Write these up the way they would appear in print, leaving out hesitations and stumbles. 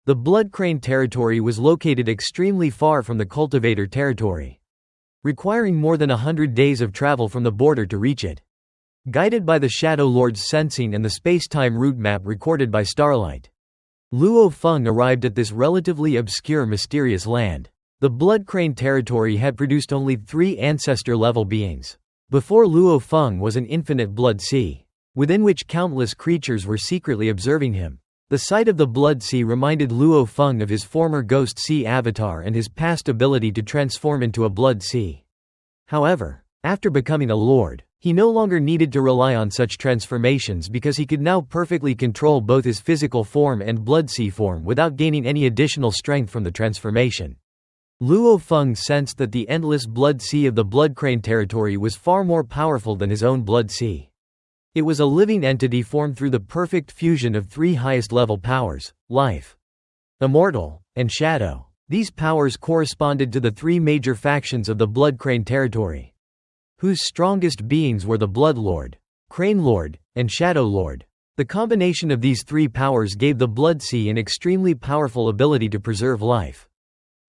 The Blood Crane territory was located extremely far from the cultivator territory, requiring more than 100 days of travel from the border to reach it. Guided by the Shadow Lord's sensing and the space-time route map recorded by Starlight, Luo Feng arrived at this relatively obscure mysterious land. The Blood Crane territory had produced only 3 ancestor-level beings. Before Luo Feng was an infinite blood sea, within which countless creatures were secretly observing him. The sight of the blood sea reminded Luo Feng of his former ghost sea avatar and his past ability to transform into a blood sea. However, after becoming a lord, he no longer needed to rely on such transformations because he could now perfectly control both his physical form and blood sea form without gaining any additional strength from the transformation. Luo Feng sensed that the endless blood sea of the Blood Crane territory was far more powerful than his own blood sea. It was a living entity formed through the perfect fusion of 3 highest-level powers: life, immortal, and shadow. These powers corresponded to the 3 major factions of the Blood Crane territory, whose strongest beings were the Blood Lord, Crane Lord, and Shadow Lord. The combination of these 3 powers gave the Blood Sea an extremely powerful ability to preserve life.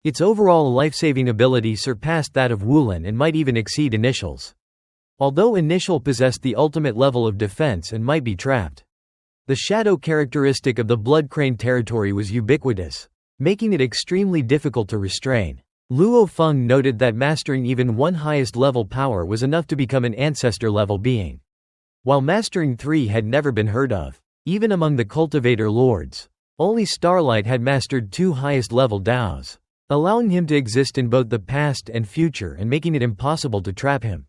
Its overall life-saving ability surpassed that of Wulin and might even exceed Initial's. Although Initial possessed the ultimate level of defense and might be trapped, the shadow characteristic of the Blood Crane territory was ubiquitous, making it extremely difficult to restrain. Luo Feng noted that mastering even 1 highest-level power was enough to become an ancestor-level being, while mastering 3 had never been heard of. Even among the cultivator lords, only Starlight had mastered 2 highest-level Daos, allowing him to exist in both the past and future and making it impossible to trap him.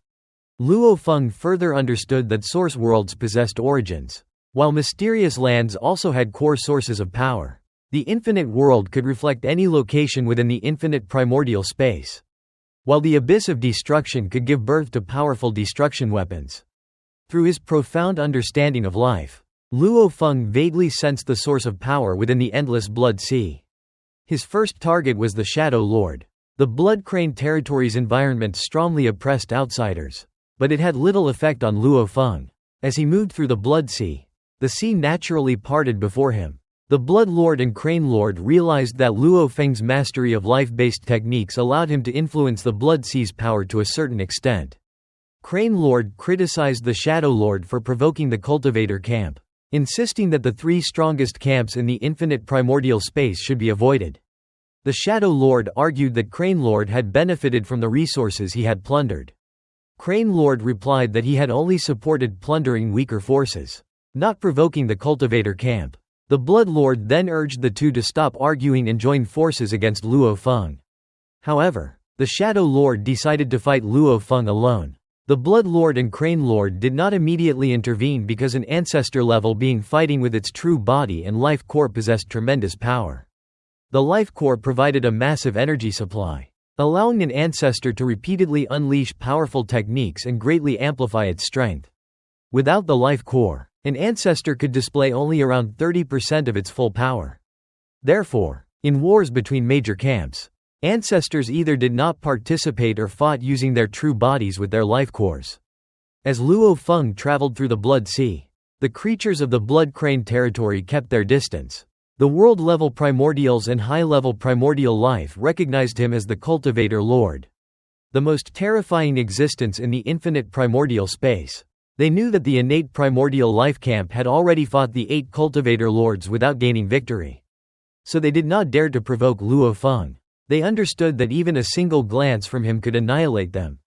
Luo Feng further understood that source worlds possessed origins, while mysterious lands also had core sources of power. The infinite world could reflect any location within the infinite primordial space, while the abyss of destruction could give birth to powerful destruction weapons. Through his profound understanding of life, Luo Feng vaguely sensed the source of power within the endless blood sea. His first target was the Shadow Lord. The Blood Crane territory's environment strongly oppressed outsiders, but it had little effect on Luo Feng. As he moved through the Blood Sea, the sea naturally parted before him. The Blood Lord and Crane Lord realized that Luo Feng's mastery of life-based techniques allowed him to influence the Blood Sea's power to a certain extent. Crane Lord criticized the Shadow Lord for provoking the cultivator camp, insisting that the 3 strongest camps in the infinite primordial space should be avoided. The Shadow Lord argued that Crane Lord had benefited from the resources he had plundered. Crane Lord replied that he had only supported plundering weaker forces, not provoking the cultivator camp. The Blood Lord then urged the 2 to stop arguing and join forces against Luo Feng. However, the Shadow Lord decided to fight Luo Feng alone. The Blood Lord and Crane Lord did not immediately intervene because an ancestor-level being fighting with its true body and life core possessed tremendous power. The life core provided a massive energy supply, allowing an ancestor to repeatedly unleash powerful techniques and greatly amplify its strength. Without the life core, an ancestor could display only around 30% of its full power. Therefore, in wars between major camps, ancestors either did not participate or fought using their true bodies with their life cores. As Luo Feng traveled through the Blood Sea, the creatures of the Blood Crane territory kept their distance. The world-level primordials and high-level primordial life recognized him as the Cultivator Lord, the most terrifying existence in the infinite primordial space. They knew that the innate primordial life camp had already fought the 8 Cultivator Lords without gaining victory, so they did not dare to provoke Luo Feng. They understood that even a single glance from him could annihilate them.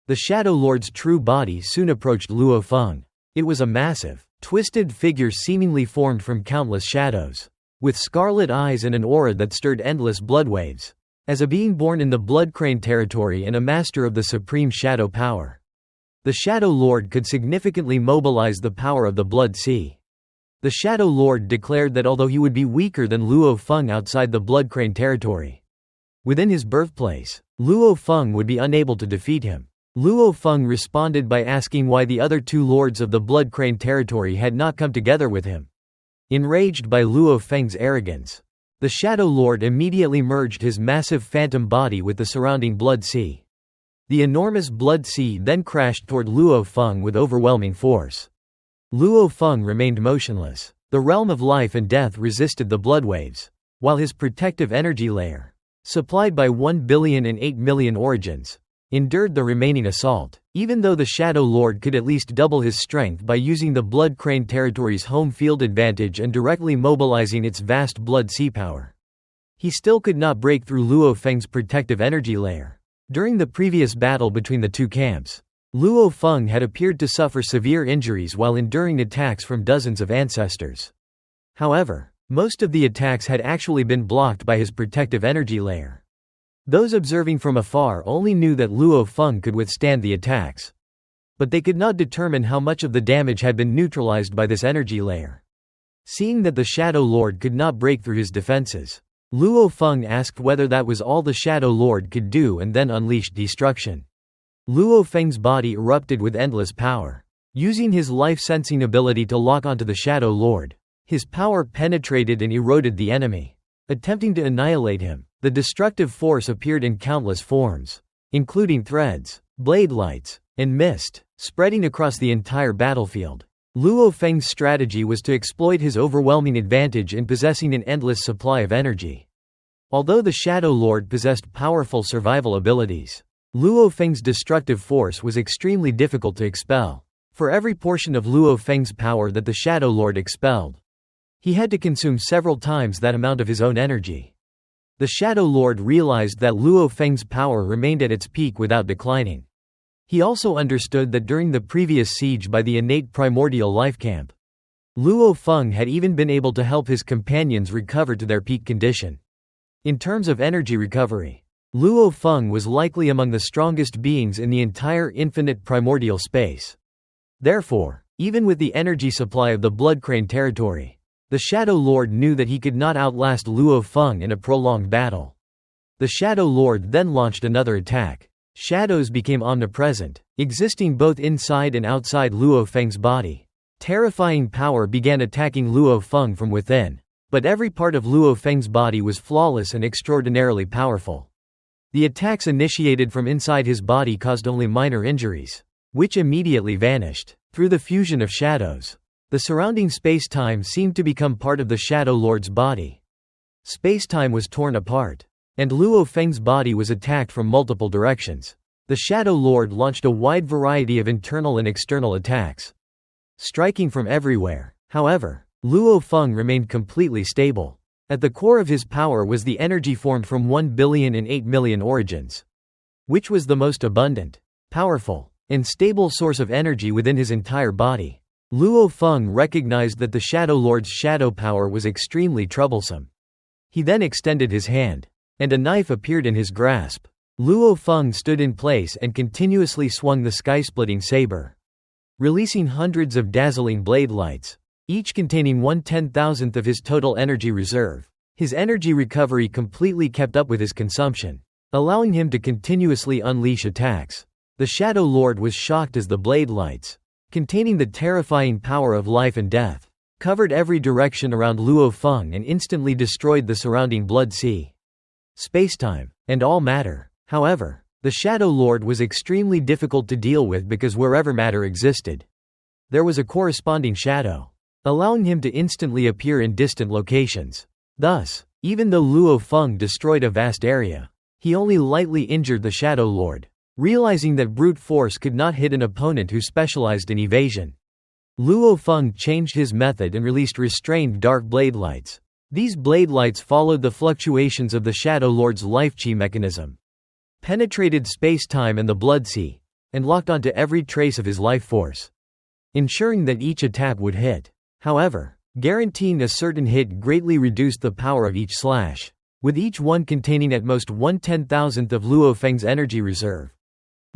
The Shadow Lord's true body soon approached Luo Feng. It was a massive, twisted figure seemingly formed from countless shadows, with scarlet eyes and an aura that stirred endless blood waves. As a being born in the Blood Crane territory and a master of the supreme shadow power, the Shadow Lord could significantly mobilize the power of the Blood Sea. The Shadow Lord declared that although he would be weaker than Luo Feng outside the Blood Crane territory, within his birthplace, Luo Feng would be unable to defeat him. Luo Feng responded by asking why the other 2 lords of the Blood Crane territory had not come together with him. Enraged by Luo Feng's arrogance, the Shadow Lord immediately merged his massive phantom body with the surrounding Blood Sea. The enormous Blood Sea then crashed toward Luo Feng with overwhelming force. Luo Feng remained motionless. The realm of life and death resisted the blood waves. while his protective energy layer, supplied by 1,008,000,000 origins, endured the remaining assault, even though the Shadow Lord could at least double his strength by using the Blood Crane territory's home field advantage and directly mobilizing its vast Blood Sea power. He still could not break through Luo Feng's protective energy layer. During the previous battle between the two camps, Luo Feng had appeared to suffer severe injuries while enduring attacks from dozens of ancestors. However, most of the attacks had actually been blocked by his protective energy layer. Those observing from afar only knew that Luo Feng could withstand the attacks, but they could not determine how much of the damage had been neutralized by this energy layer. Seeing that the Shadow Lord could not break through his defenses, Luo Feng asked whether that was all the Shadow Lord could do and then unleashed destruction. Luo Feng's body erupted with endless power. Using his life-sensing ability to lock onto the Shadow Lord, his power penetrated and eroded the enemy. Attempting to annihilate him, the destructive force appeared in countless forms, including threads, blade lights, and mist, spreading across the entire battlefield. Luo Feng's strategy was to exploit his overwhelming advantage in possessing an endless supply of energy. Although the Shadow Lord possessed powerful survival abilities, Luo Feng's destructive force was extremely difficult to expel. For every portion of Luo Feng's power that the Shadow Lord expelled, he had to consume several times that amount of his own energy. The Shadow Lord realized that Luo Feng's power remained at its peak without declining. He also understood that during the previous siege by the innate primordial life camp, Luo Feng had even been able to help his companions recover to their peak condition. In terms of energy recovery, Luo Feng was likely among the strongest beings in the entire infinite primordial space. Therefore, even with the energy supply of the Blood Crane territory, the Shadow Lord knew that he could not outlast Luo Feng in a prolonged battle. The Shadow Lord then launched another attack. Shadows became omnipresent, existing both inside and outside Luo Feng's body. Terrifying power began attacking Luo Feng from within, but every part of Luo Feng's body was flawless and extraordinarily powerful. The attacks initiated from inside his body caused only minor injuries, which immediately vanished. Through the fusion of shadows, the surrounding space-time seemed to become part of the Shadow Lord's body. Space-time was torn apart, and Luo Feng's body was attacked from multiple directions. The Shadow Lord launched a wide variety of internal and external attacks, striking from everywhere. However, Luo Feng remained completely stable. At the core of his power was the energy formed from 1,008,000,000 origins, which was the most abundant, powerful, and stable source of energy within his entire body. Luo Feng recognized that the Shadow Lord's shadow power was extremely troublesome. He then extended his hand, and a knife appeared in his grasp. Luo Feng stood in place and continuously swung the sky-splitting saber, releasing hundreds of dazzling blade lights, each containing 1/10,000th of his total energy reserve. His energy recovery completely kept up with his consumption, allowing him to continuously unleash attacks. The Shadow Lord was shocked as the blade lights, containing the terrifying power of life and death, covered every direction around Luo Feng and instantly destroyed the surrounding blood sea, space-time, and all matter. However, the Shadow Lord was extremely difficult to deal with because wherever matter existed, there was a corresponding shadow, allowing him to instantly appear in distant locations. Thus, even though Luo Feng destroyed a vast area, he only lightly injured the Shadow Lord. Realizing that brute force could not hit an opponent who specialized in evasion, Luo Feng changed his method and released restrained dark blade lights. These blade lights followed the fluctuations of the Shadow Lord's life chi mechanism, penetrated space-time and the blood sea, and locked onto every trace of his life force, ensuring that each attack would hit. However, guaranteeing a certain hit greatly reduced the power of each slash, with each one containing at most 1/10,000th of Luo Feng's energy reserve.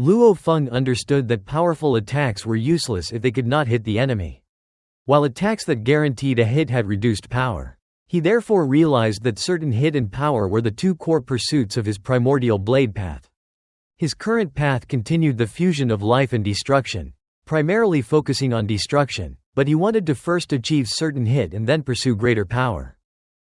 Luo Feng understood that powerful attacks were useless if they could not hit the enemy, while attacks that guaranteed a hit had reduced power. He therefore realized that certain hit and power were the two core pursuits of his primordial blade path. His current path continued the fusion of life and destruction, primarily focusing on destruction, but he wanted to first achieve certain hit and then pursue greater power.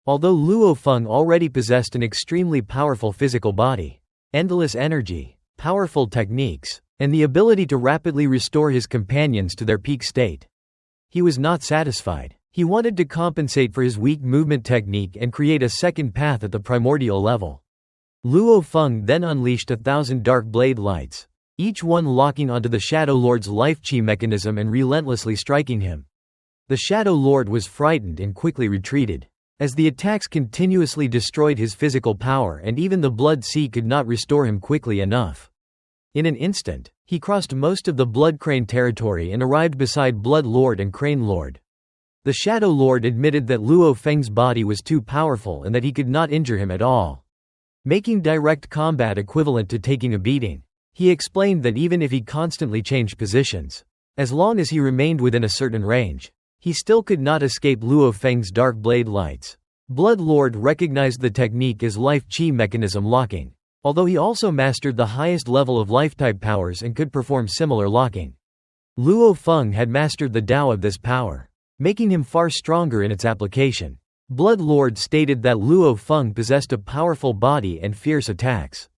Although Luo Feng already possessed an extremely powerful physical body, endless energy, powerful techniques, and the ability to rapidly restore his companions to their peak state, he was not satisfied. He wanted to compensate for his weak movement technique and create a second path at the primordial level. Luo Feng then unleashed 1,000 dark blade lights, each one locking onto the Shadow Lord's life chi mechanism and relentlessly striking him. The Shadow Lord was frightened and quickly retreated, as the attacks continuously destroyed his physical power and even the Blood Sea could not restore him quickly enough. In an instant, he crossed most of the Blood Crane territory and arrived beside Blood Lord and Crane Lord. The Shadow Lord admitted that Luo Feng's body was too powerful and that he could not injure him at all, making direct combat equivalent to taking a beating. He explained that even if he constantly changed positions, as long as he remained within a certain range, he still could not escape Luo Feng's dark blade lights. Blood Lord recognized the technique as life chi mechanism locking, although he also mastered the highest level of life-type powers and could perform similar locking. Luo Feng had mastered the Tao of this power, making him far stronger in its application. Blood Lord stated that Luo Feng possessed a powerful body and fierce attacks,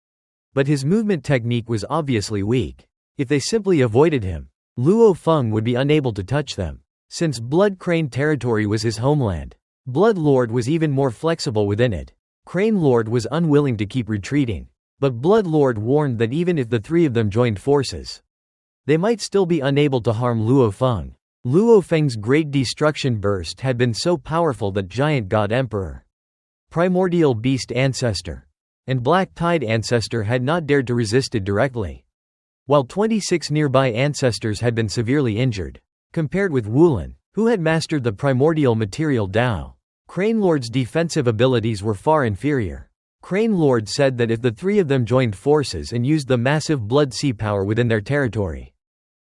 but his movement technique was obviously weak. If they simply avoided him, Luo Feng would be unable to touch them. Since Blood Crane territory was his homeland, Blood Lord was even more flexible within it. Crane Lord was unwilling to keep retreating, but Blood Lord warned that even if the three of them joined forces, they might still be unable to harm Luo Feng. Luo Feng's Great Destruction Burst had been so powerful that Giant God Emperor, Primordial Beast Ancestor, and Black Tide Ancestor had not dared to resist it directly, while 26 nearby ancestors had been severely injured. Compared with Wulin, who had mastered the primordial material Tao, Crane Lord's defensive abilities were far inferior. Crane Lord said that if the three of them joined forces and used the massive Blood Sea power within their territory,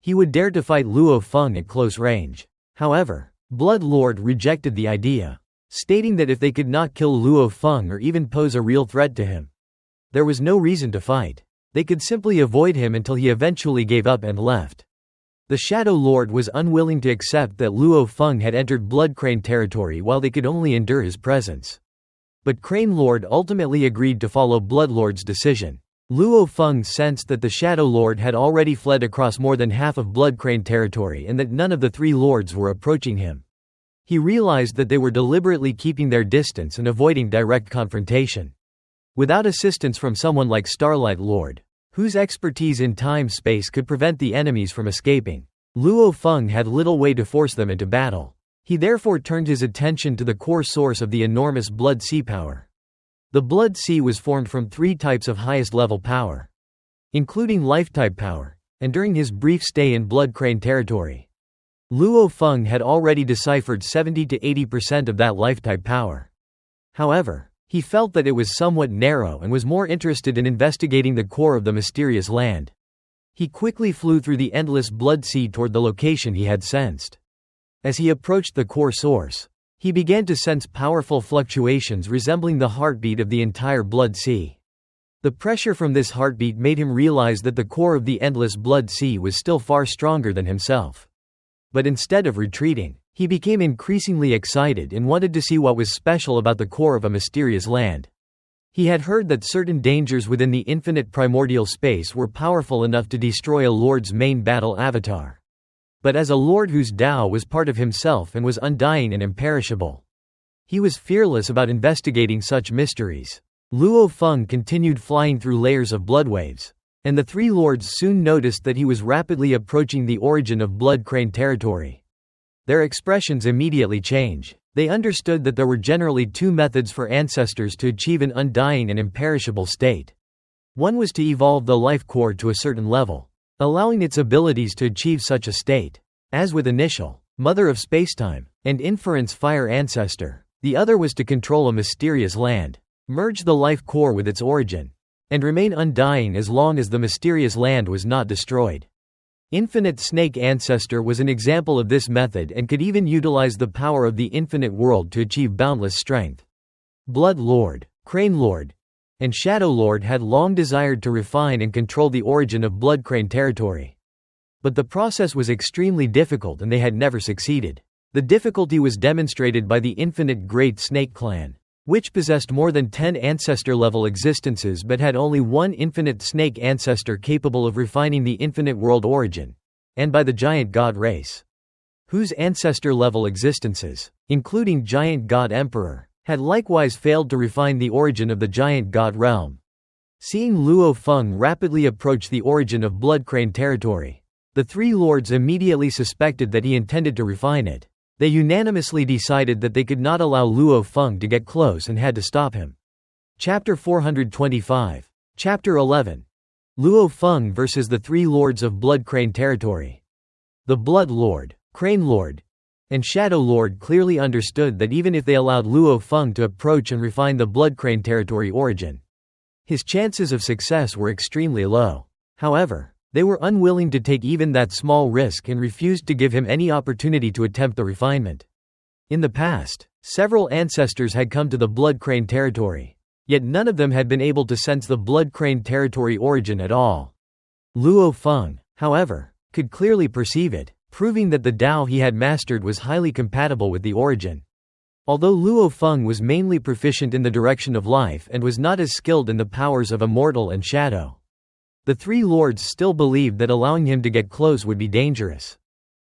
he would dare to fight Luo Feng at close range. However, Blood Lord rejected the idea, stating that if they could not kill Luo Feng or even pose a real threat to him, there was no reason to fight. They could simply avoid him until he eventually gave up and left. The Shadow Lord was unwilling to accept that Luo Feng had entered Blood Crane territory while they could only endure his presence. But Crane Lord ultimately agreed to follow Blood Lord's decision. Luo Feng sensed that the Shadow Lord had already fled across more than half of Blood Crane territory and that none of the three lords were approaching him. He realized that they were deliberately keeping their distance and avoiding direct confrontation. Without assistance from someone like Starlight Lord, whose expertise in time-space could prevent the enemies from escaping, Luo Feng had little way to force them into battle. He therefore turned his attention to the core source of the enormous Blood Sea power. The Blood Sea was formed from three types of highest level power, including life-type power, and during his brief stay in Blood Crane territory, Luo Feng had already deciphered 70 to 80% of that life-type power. However, he felt that it was somewhat narrow and was more interested in investigating the core of the mysterious land. He quickly flew through the endless Blood Sea toward the location he had sensed. As he approached the core source, he began to sense powerful fluctuations resembling the heartbeat of the entire Blood Sea. The pressure from this heartbeat made him realize that the core of the endless Blood Sea was still far stronger than himself. But instead of retreating, he became increasingly excited and wanted to see what was special about the core of a mysterious land. He had heard that certain dangers within the infinite primordial space were powerful enough to destroy a lord's main battle avatar. But as a lord whose Tao was part of himself and was undying and imperishable, he was fearless about investigating such mysteries. Luo Feng continued flying through layers of blood waves, and the three lords soon noticed that he was rapidly approaching the origin of Blood Crane territory. Their expressions immediately changed. They understood that there were generally two methods for ancestors to achieve an undying and imperishable state. One was to evolve the life core to a certain level, allowing its abilities to achieve such a state. As with Initial, Mother of Spacetime, and Inference Fire Ancestor, the other was to control a mysterious land, merge the life core with its origin, and remain undying as long as the mysterious land was not destroyed. Infinite Snake Ancestor was an example of this method and could even utilize the power of the infinite world to achieve boundless strength. Blood Lord, Crane Lord, and Shadow Lord had long desired to refine and control the origin of Blood Crane territory. But the process was extremely difficult and they had never succeeded. The difficulty was demonstrated by the Infinite Great Snake Clan, which possessed more than 10 ancestor-level existences but had only one infinite snake ancestor capable of refining the infinite world origin, and by the giant god race. whose ancestor-level existences, including Giant God Emperor, had likewise failed to refine the origin of the Giant God realm. Seeing Luo Feng rapidly approach the origin of Blood Crane territory, the three lords immediately suspected that he intended to refine it. They unanimously decided that they could not allow Luo Feng to get close and had to stop him. Chapter 425. Chapter 11. Luo Feng versus the three lords of Blood Crane territory. The Blood Lord, Crane Lord, and Shadow Lord clearly understood that even if they allowed Luo Feng to approach and refine the Blood Crane territory origin, his chances of success were extremely low. However, they were unwilling to take even that small risk and refused to give him any opportunity to attempt the refinement. In the past, several ancestors had come to the Blood Crane territory, yet none of them had been able to sense the Blood Crane territory origin at all. Luo Feng, however, could clearly perceive it, proving that the Tao he had mastered was highly compatible with the origin. Although Luo Feng was mainly proficient in the direction of life and was not as skilled in the powers of Immortal and Shadow, the three lords still believed that allowing him to get close would be dangerous.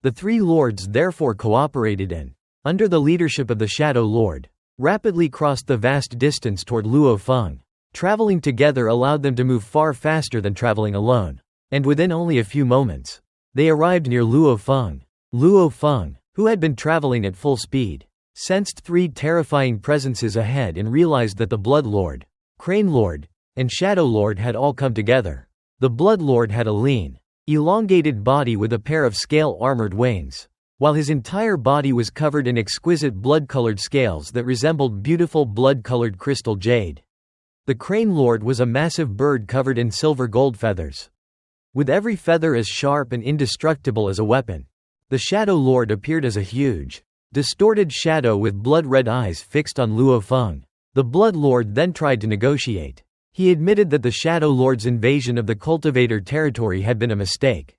The three lords therefore cooperated and, under the leadership of the Shadow Lord, rapidly crossed the vast distance toward Luo Feng. Traveling together allowed them to move far faster than traveling alone, and within only a few moments, they arrived near Luo Feng. Luo Feng, who had been traveling at full speed, sensed three terrifying presences ahead and realized that the Blood Lord, Crane Lord, and Shadow Lord had all come together. The Blood Lord had a lean, elongated body with a pair of scale-armored wings, while his entire body was covered in exquisite blood-colored scales that resembled beautiful blood-colored crystal jade. The Crane Lord was a massive bird covered in silver gold feathers, with every feather as sharp and indestructible as a weapon. The Shadow Lord appeared as a huge, distorted shadow with blood-red eyes fixed on Luo Feng. The Blood Lord then tried to negotiate. He admitted that the Shadow Lord's invasion of the cultivator territory had been a mistake,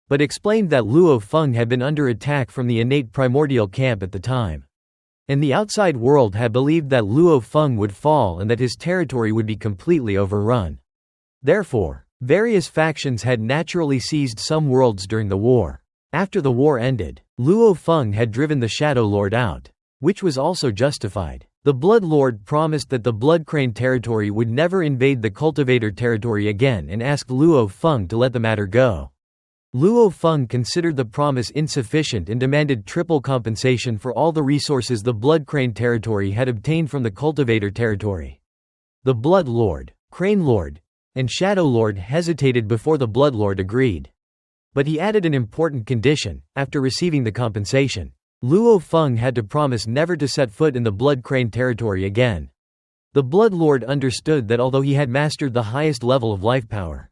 but explained that Luo Feng had been under attack from the innate primordial camp at the time, and the outside world had believed that Luo Feng would fall and that his territory would be completely overrun. Therefore, various factions had naturally seized some worlds during the war. After the war ended, Luo Feng had driven the Shadow Lord out, which was also justified. The Blood Lord promised that the Blood Crane territory would never invade the cultivator territory again and asked Luo Feng to let the matter go. Luo Feng considered the promise insufficient and demanded triple compensation for all the resources the Blood Crane territory had obtained from the cultivator territory. The Blood Lord, Crane Lord, and Shadow Lord hesitated before the Blood Lord agreed. But he added an important condition. After receiving the compensation, Luo Feng had to promise never to set foot in the Blood Crane territory again. The Blood Lord understood that although he had mastered the highest level of life power,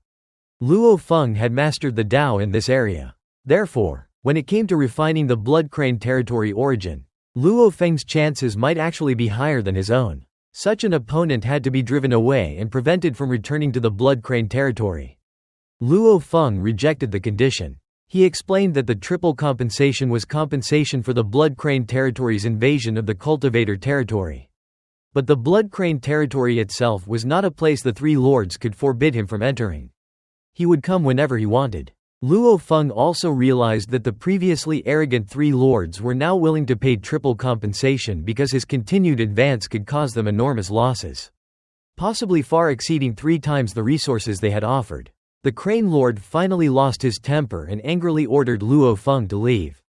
Luo Feng had mastered the Tao in this area. Therefore, when it came to refining the Blood Crane territory origin, Luo Feng's chances might actually be higher than his own. Such an opponent had to be driven away and prevented from returning to the Blood Crane territory. Luo Feng rejected the condition. He explained that the triple compensation was compensation for the Blood Crane territory's invasion of the cultivator territory. But the Blood Crane territory itself was not a place the three lords could forbid him from entering. He would come whenever he wanted. Luo Feng also realized that the previously arrogant three lords were now willing to pay triple compensation because his continued advance could cause them enormous losses, possibly far exceeding 3 times the resources they had offered. The Crane Lord finally lost his temper and angrily ordered Luo Feng to leave.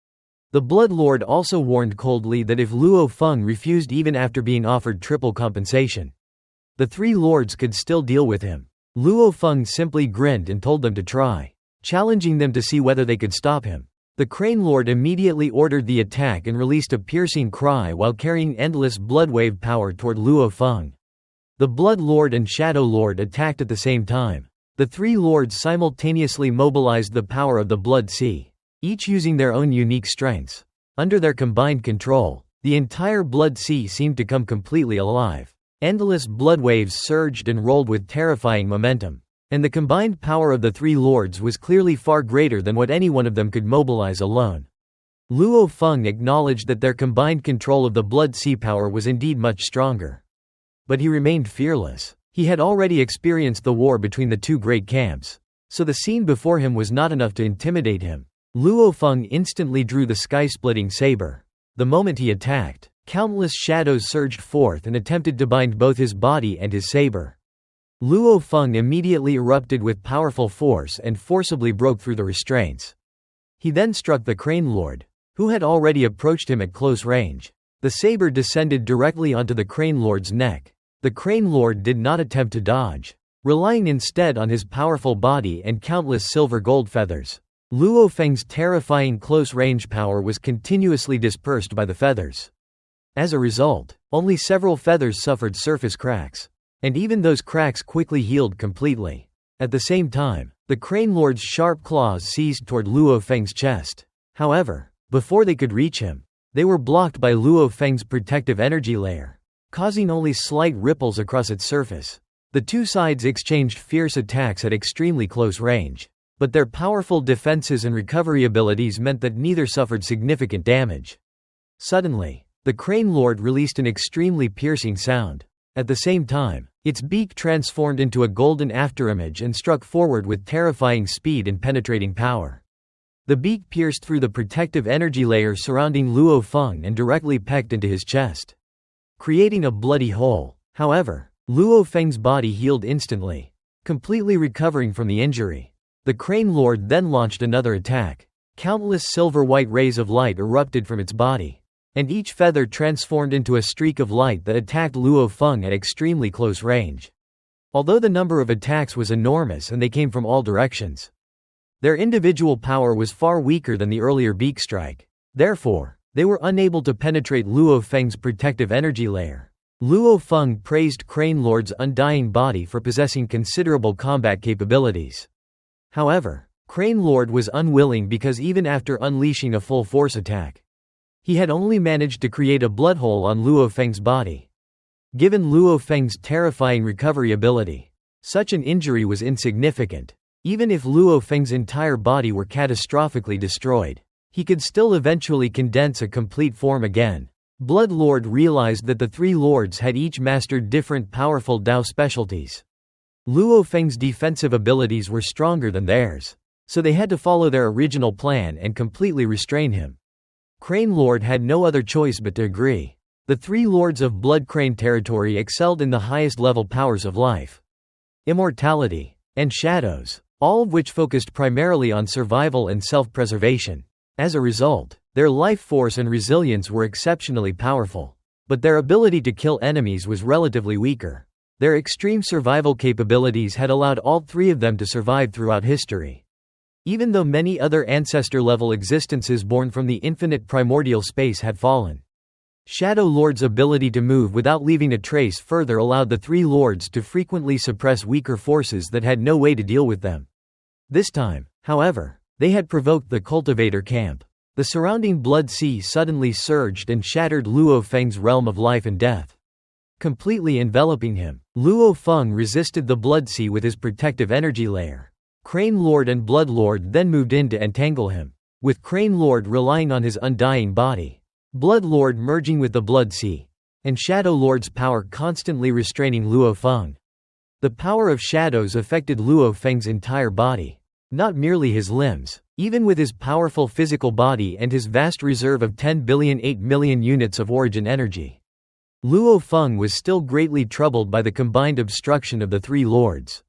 The Blood Lord also warned coldly that if Luo Feng refused even after being offered triple compensation, the three lords could still deal with him. Luo Feng simply grinned and told them to try, challenging them to see whether they could stop him. The Crane Lord immediately ordered the attack and released a piercing cry while carrying endless blood wave power toward Luo Feng. The Blood Lord and Shadow Lord attacked at the same time. The three lords simultaneously mobilized the power of the Blood Sea, each using their own unique strengths. Under their combined control, the entire Blood Sea seemed to come completely alive. Endless blood waves surged and rolled with terrifying momentum, and the combined power of the three lords was clearly far greater than what any one of them could mobilize alone. Luo Feng acknowledged that their combined control of the Blood Sea power was indeed much stronger. But he remained fearless. He had already experienced the war between the two great camps, so the scene before him was not enough to intimidate him. Luo Feng instantly drew the sky-splitting saber. The moment he attacked, countless shadows surged forth and attempted to bind both his body and his saber. Luo Feng immediately erupted with powerful force and forcibly broke through the restraints. He then struck the Crane Lord, who had already approached him at close range. The saber descended directly onto the Crane Lord's neck. The Crane Lord did not attempt to dodge, relying instead on his powerful body and countless silver-gold feathers. Luo Feng's terrifying close-range power was continuously dispersed by the feathers. As a result, only several feathers suffered surface cracks, and even those cracks quickly healed completely. At the same time, the Crane Lord's sharp claws seized toward Luo Feng's chest. However, before they could reach him, they were blocked by Luo Feng's protective energy layer, causing only slight ripples across its surface. The two sides exchanged fierce attacks at extremely close range, but their powerful defenses and recovery abilities meant that neither suffered significant damage. Suddenly, the Crane Lord released an extremely piercing sound. At the same time, its beak transformed into a golden afterimage and struck forward with terrifying speed and penetrating power. The beak pierced through the protective energy layer surrounding Luo Feng and directly pecked into his chest, creating a bloody hole. However, Luo Feng's body healed instantly, completely recovering from the injury. The Crane Lord then launched another attack. Countless silver-white rays of light erupted from its body, and each feather transformed into a streak of light that attacked Luo Feng at extremely close range. Although the number of attacks was enormous and they came from all directions, their individual power was far weaker than the earlier beak strike. Therefore, they were unable to penetrate Luo Feng's protective energy layer. Luo Feng praised Crane Lord's undying body for possessing considerable combat capabilities. However, Crane Lord was unwilling because even after unleashing a full-force attack, he had only managed to create a blood hole on Luo Feng's body. Given Luo Feng's terrifying recovery ability, such an injury was insignificant. Even if Luo Feng's entire body were catastrophically destroyed, he could still eventually condense a complete form again. Blood Lord realized that the three lords had each mastered different powerful Dao specialties. Luo Feng's defensive abilities were stronger than theirs, so they had to follow their original plan and completely restrain him. Crane Lord had no other choice but to agree. The three lords of Blood Crane territory excelled in the highest level powers of life, immortality, and shadows, all of which focused primarily on survival and self-preservation. As a result, their life force and resilience were exceptionally powerful, but their ability to kill enemies was relatively weaker. Their extreme survival capabilities had allowed all three of them to survive throughout history. Even though many other ancestor-level existences born from the infinite primordial space had fallen, Shadow Lord's ability to move without leaving a trace further allowed the three lords to frequently suppress weaker forces that had no way to deal with them. This time, however, they had provoked the cultivator camp. The surrounding blood sea suddenly surged and shattered Luo Feng's realm of life and death, completely enveloping him. Luo Feng resisted the blood sea with his protective energy layer. Crane Lord and Blood Lord then moved in to entangle him, with Crane Lord relying on his undying body, Blood Lord merging with the blood sea, and Shadow Lord's power constantly restraining Luo Feng. The power of shadows affected Luo Feng's entire body, not merely his limbs. Even with his powerful physical body and his vast reserve of 10,008 million units of origin energy, Luo Feng was still greatly troubled by the combined obstruction of the three lords.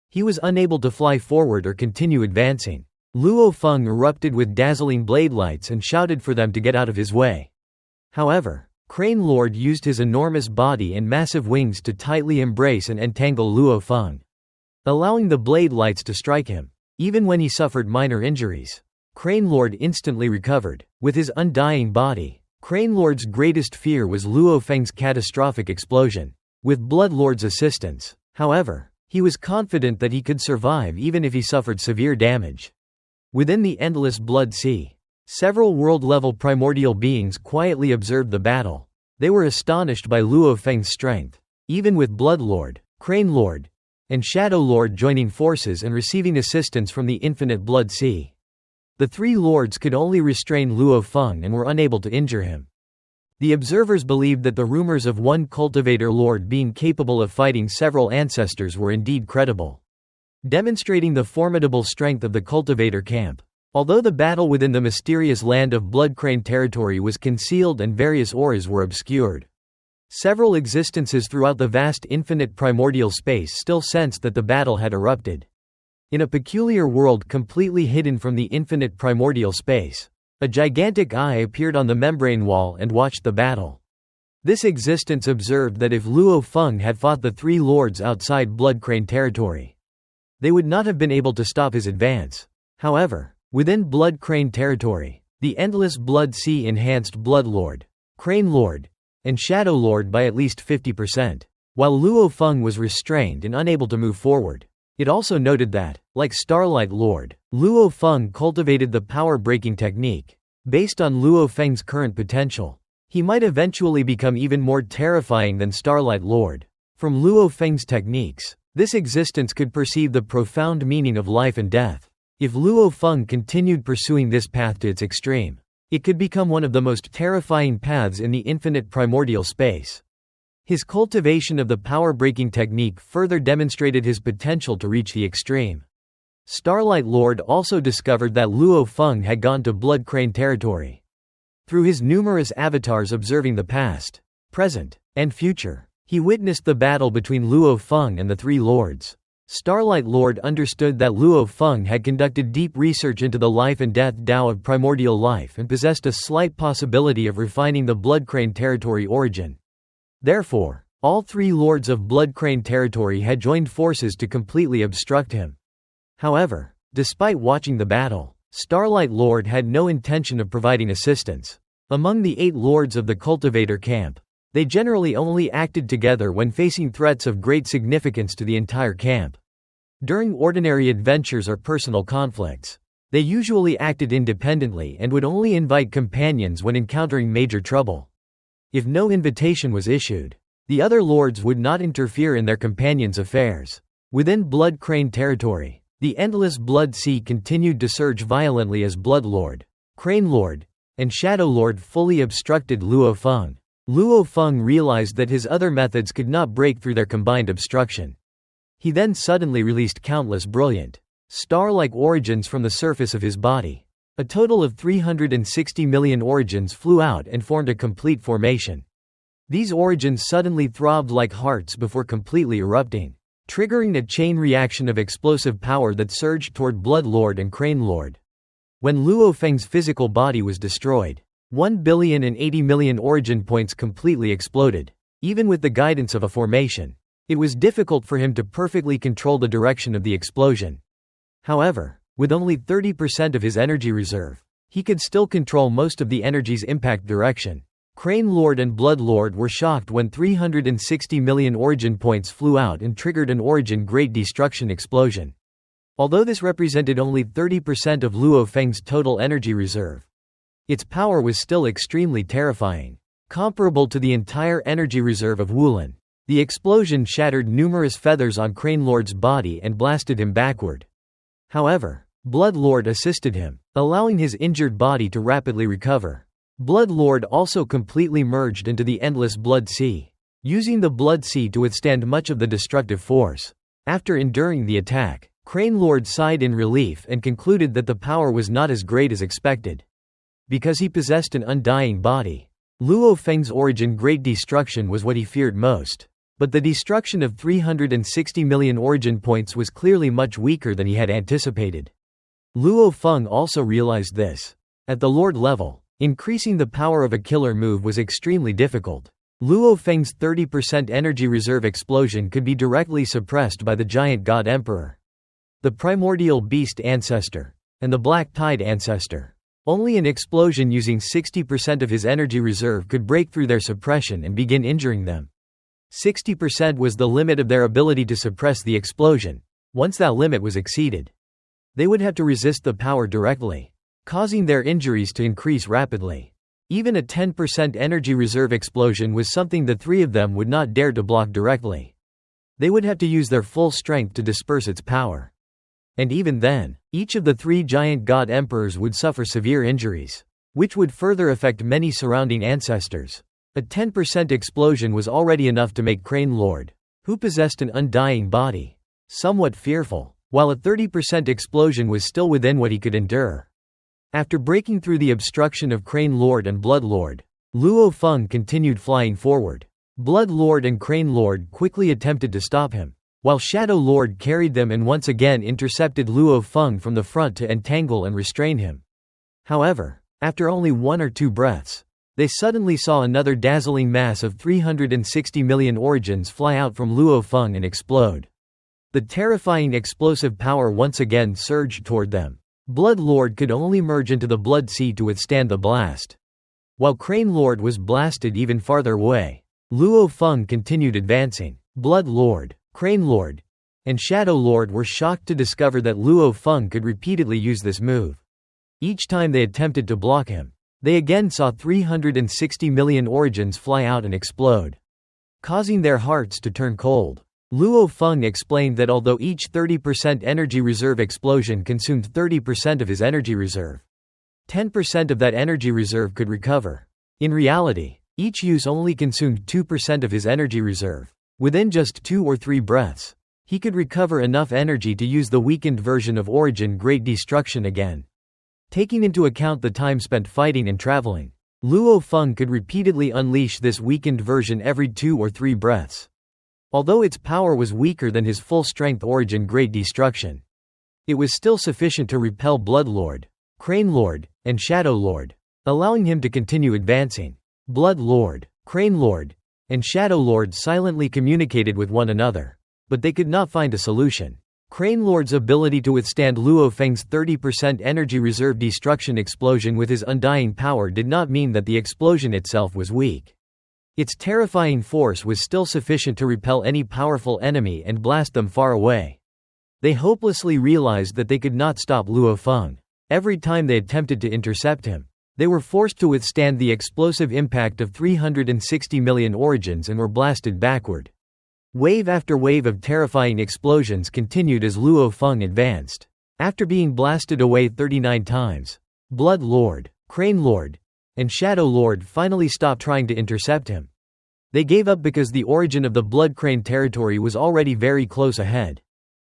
He was unable to fly forward or continue advancing. Luo Feng erupted with dazzling blade lights and shouted for them to get out of his way. However, Crane Lord used his enormous body and massive wings to tightly embrace and entangle Luo Feng, allowing the blade lights to strike him. Even when he suffered minor injuries, Crane Lord instantly recovered. With his undying body, Crane Lord's greatest fear was Luo Feng's catastrophic explosion. With Blood Lord's assistance, however, he was confident that he could survive even if he suffered severe damage. Within the endless blood sea, several world-level primordial beings quietly observed the battle. They were astonished by Luo Feng's strength. Even with Blood Lord, Crane Lord, and Shadow Lord joining forces and receiving assistance from the infinite blood sea, the three lords could only restrain Luo Feng and were unable to injure him. The observers believed that the rumors of one cultivator lord being capable of fighting several ancestors were indeed credible, demonstrating the formidable strength of the cultivator camp. Although the battle within the mysterious land of Blood Crane territory was concealed and various auras were obscured, several existences throughout the vast infinite primordial space still sensed that the battle had erupted. In a peculiar world completely hidden from the infinite primordial space, a gigantic eye appeared on the membrane wall and watched the battle. This existence observed that if Luo Feng had fought the three lords outside Blood Crane territory, they would not have been able to stop his advance. However, within Blood Crane territory, the endless Blood Sea enhanced Blood Lord, Crane Lord, and Shadow Lord by at least 50%, while Luo Feng was restrained and unable to move forward. It also noted that, like Starlight Lord, Luo Feng cultivated the power-breaking technique. Based on Luo Feng's current potential, he might eventually become even more terrifying than Starlight Lord. From Luo Feng's techniques, this existence could perceive the profound meaning of life and death. If Luo Feng continued pursuing this path to its extreme, it could become one of the most terrifying paths in the infinite primordial space. His cultivation of the power-breaking technique further demonstrated his potential to reach the extreme. Starlight Lord also discovered that Luo Feng had gone to Blood Crane territory. Through his numerous avatars observing the past, present, and future, he witnessed the battle between Luo Feng and the three lords. Starlight Lord understood that Luo Feng had conducted deep research into the life and death Tao of primordial life and possessed a slight possibility of refining the Blood Crane territory origin. Therefore, all three lords of Blood Crane territory had joined forces to completely obstruct him. However, despite watching the battle, Starlight Lord had no intention of providing assistance. Among the 8 lords of the cultivator camp, they generally only acted together when facing threats of great significance to the entire camp. During ordinary adventures or personal conflicts, they usually acted independently and would only invite companions when encountering major trouble. If no invitation was issued, the other lords would not interfere in their companions' affairs. Within Blood Crane territory, the endless Blood Sea continued to surge violently as Blood Lord, Crane Lord, and Shadow Lord fully obstructed Luo Feng. Luo Feng realized that his other methods could not break through their combined obstruction. He then suddenly released countless brilliant, star-like origins from the surface of his body. A total of 360 million origins flew out and formed a complete formation. These origins suddenly throbbed like hearts before completely erupting, triggering a chain reaction of explosive power that surged toward Blood Lord and Crane Lord. When Luo Feng's physical body was destroyed, 1,080 million origin points completely exploded. Even with the guidance of a formation, it was difficult for him to perfectly control the direction of the explosion. However, with only 30% of his energy reserve, he could still control most of the energy's impact direction. Crane Lord and Blood Lord were shocked when 360 million origin points flew out and triggered an origin Great Destruction explosion. Although this represented only 30% of Luo Feng's total energy reserve, its power was still extremely terrifying, comparable to the entire energy reserve of Wulin. The explosion shattered numerous feathers on Crane Lord's body and blasted him backward. However, Blood Lord assisted him, allowing his injured body to rapidly recover. Blood Lord also completely merged into the endless Blood Sea, using the Blood Sea to withstand much of the destructive force. After enduring the attack, Crane Lord sighed in relief and concluded that the power was not as great as expected. Because he possessed an undying body, Luo Feng's origin Great Destruction was what he feared most. But the destruction of 360 million origin points was clearly much weaker than he had anticipated. Luo Feng also realized this. At the Lord level, increasing the power of a killer move was extremely difficult. Luo Feng's 30% energy reserve explosion could be directly suppressed by the giant God Emperor, the primordial beast ancestor, and the black tide ancestor. Only an explosion using 60% of his energy reserve could break through their suppression and begin injuring them. 60% was the limit of their ability to suppress the explosion. Once that limit was exceeded, they would have to resist the power directly, causing their injuries to increase rapidly. Even a 10% energy reserve explosion was something the three of them would not dare to block directly. They would have to use their full strength to disperse its power. And even then, each of the 3 giant god emperors would suffer severe injuries, which would further affect many surrounding ancestors. A 10% explosion was already enough to make Crane Lord, who possessed an undying body, somewhat fearful, while a 30% explosion was still within what he could endure. After breaking through the obstruction of Crane Lord and Blood Lord, Luo Feng continued flying forward. Blood Lord and Crane Lord quickly attempted to stop him, while Shadow Lord carried them and once again intercepted Luo Feng from the front to entangle and restrain him. However, after only 1 or 2 breaths, they suddenly saw another dazzling mass of 360 million origins fly out from Luo Feng and explode. The terrifying explosive power once again surged toward them. Blood Lord could only merge into the Blood Sea to withstand the blast. While Crane Lord was blasted even farther away, Luo Feng continued advancing. Blood Lord, Crane Lord, and Shadow Lord were shocked to discover that Luo Feng could repeatedly use this move. Each time they attempted to block him, they again saw 360 million origins fly out and explode, causing their hearts to turn cold. Luo Feng explained that although each 30% energy reserve explosion consumed 30% of his energy reserve, 10% of that energy reserve could recover. In reality, each use only consumed 2% of his energy reserve. Within just 2 or 3 breaths, he could recover enough energy to use the weakened version of Origin Great Destruction again. Taking into account the time spent fighting and traveling, Luo Feng could repeatedly unleash this weakened version every 2 or 3 breaths. Although its power was weaker than his full-strength Origin Great Destruction, it was still sufficient to repel Blood Lord, Crane Lord, and Shadow Lord, allowing him to continue advancing. Blood Lord, Crane Lord, and Shadow Lord silently communicated with one another, but they could not find a solution. Crane Lord's ability to withstand Luo Feng's 30% energy reserve destruction explosion with his undying power did not mean that the explosion itself was weak. Its terrifying force was still sufficient to repel any powerful enemy and blast them far away. They hopelessly realized that they could not stop Luo Feng. Every time they attempted to intercept him, they were forced to withstand the explosive impact of 360 million origins and were blasted backward. Wave after wave of terrifying explosions continued as Luo Feng advanced. After being blasted away 39 times, Blood Lord, Crane Lord, and Shadow Lord finally stopped trying to intercept him. They gave up because the origin of the Blood Crane territory was already very close ahead.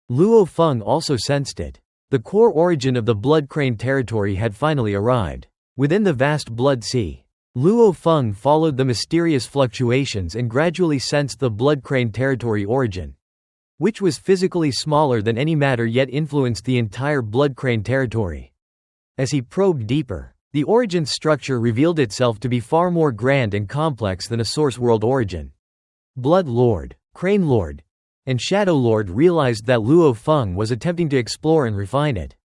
Luo Feng also sensed it. The core origin of the Blood Crane territory had finally arrived. Within the vast Blood Sea, Luo Feng followed the mysterious fluctuations and gradually sensed the Blood Crane territory origin, which was physically smaller than any matter yet influenced the entire Blood Crane territory. As he probed deeper, the origin's structure revealed itself to be far more grand and complex than a source world origin. Blood Lord, Crane Lord, and Shadow Lord realized that Luo Feng was attempting to explore and refine it.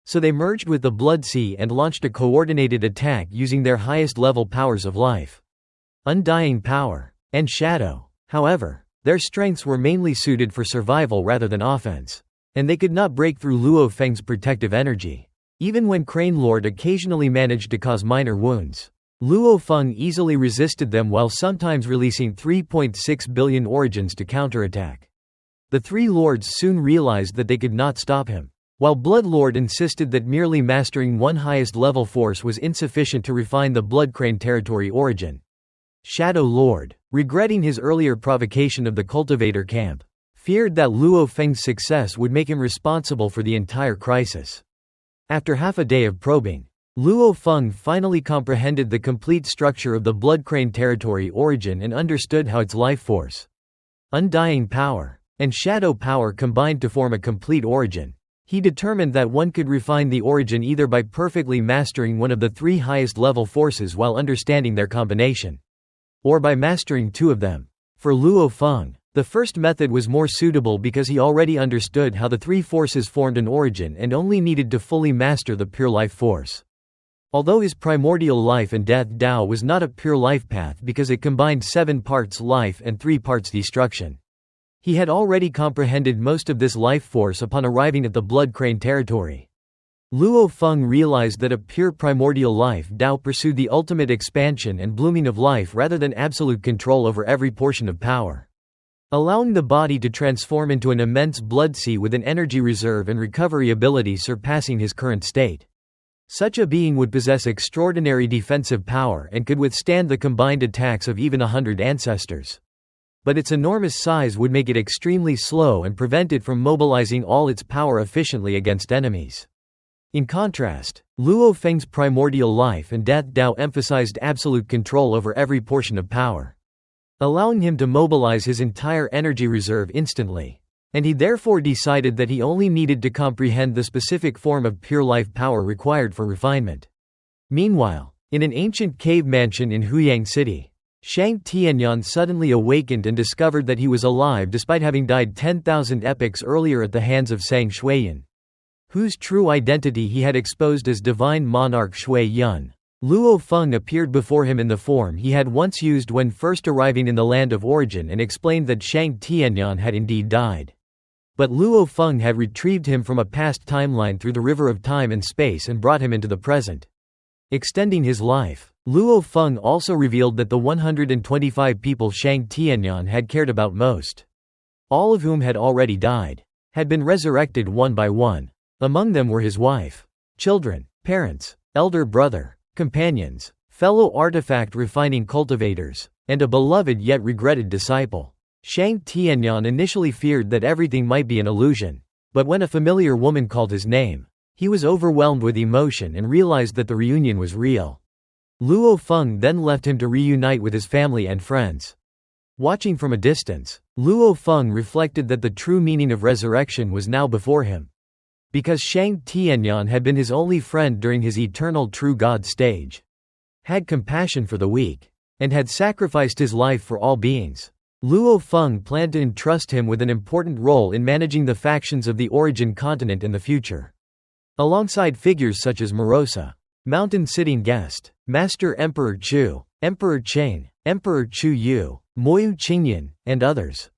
So they merged with the Blood Sea and launched a coordinated attack using their highest level powers of life, Undying Power, and Shadow. However, their strengths were mainly suited for survival rather than offense, and they could not break through Luo Feng's protective energy. Even when Crane Lord occasionally managed to cause minor wounds, Luo Feng easily resisted them while sometimes releasing 3.6 billion origins to counterattack. The 3 lords soon realized that they could not stop him. While Blood Lord insisted that merely mastering one highest level force was insufficient to refine the Blood Crane territory origin, Shadow Lord, regretting his earlier provocation of the cultivator camp, feared that Luo Feng's success would make him responsible for the entire crisis. After half a day of probing, Luo Feng finally comprehended the complete structure of the Blood Crane territory origin and understood how its life force, Undying Power, and Shadow Power combined to form a complete origin. He determined that one could refine the origin either by perfectly mastering one of the 3 highest level forces while understanding their combination, or by mastering 2 of them. For Luo Feng, the first method was more suitable because he already understood how the 3 forces formed an origin and only needed to fully master the pure life force. Although his primordial life and death Tao was not a pure life path because it combined 7 parts life and 3 parts destruction, he had already comprehended most of this life force upon arriving at the Blood Crane territory. Luo Feng realized that a pure primordial life Tao pursued the ultimate expansion and blooming of life rather than absolute control over every portion of power, allowing the body to transform into an immense blood sea with an energy reserve and recovery ability surpassing his current state. Such a being would possess extraordinary defensive power and could withstand the combined attacks of even 100 ancestors. But its enormous size would make it extremely slow and prevent it from mobilizing all its power efficiently against enemies. In contrast, Luo Feng's primordial life and death Tao emphasized absolute control over every portion of power, allowing him to mobilize his entire energy reserve instantly. And he therefore decided that he only needed to comprehend the specific form of pure life power required for refinement. Meanwhile, in an ancient cave mansion in Huyang City, Shang Tianyan suddenly awakened and discovered that he was alive despite having died 10,000 epochs earlier at the hands of Sang Shuiyan, whose true identity he had exposed as divine monarch Shui Yun. Luo Feng appeared before him in the form he had once used when first arriving in the land of origin and explained that Shang Tianyan had indeed died. But Luo Feng had retrieved him from a past timeline through the river of time and space and brought him into the present, extending his life. Luo Feng also revealed that the 125 people Shang Tianyan had cared about most, all of whom had already died, had been resurrected one by one. Among them were his wife, children, parents, elder brother, companions, fellow artifact refining cultivators, and a beloved yet regretted disciple. Shang Tianyan initially feared that everything might be an illusion, but when a familiar woman called his name, he was overwhelmed with emotion and realized that the reunion was real. Luo Feng then left him to reunite with his family and friends. Watching from a distance, Luo Feng reflected that the true meaning of resurrection was now before him. Because Shang Tianyan had been his only friend during his eternal true God stage, had compassion for the weak, and had sacrificed his life for all beings, Luo Feng planned to entrust him with an important role in managing the factions of the origin continent in the future. Alongside figures such as Morosa, Mountain Sitting Guest, Master Emperor Chu, Emperor Cheng, Emperor Chu Yu, Moyu Qingyan, and others.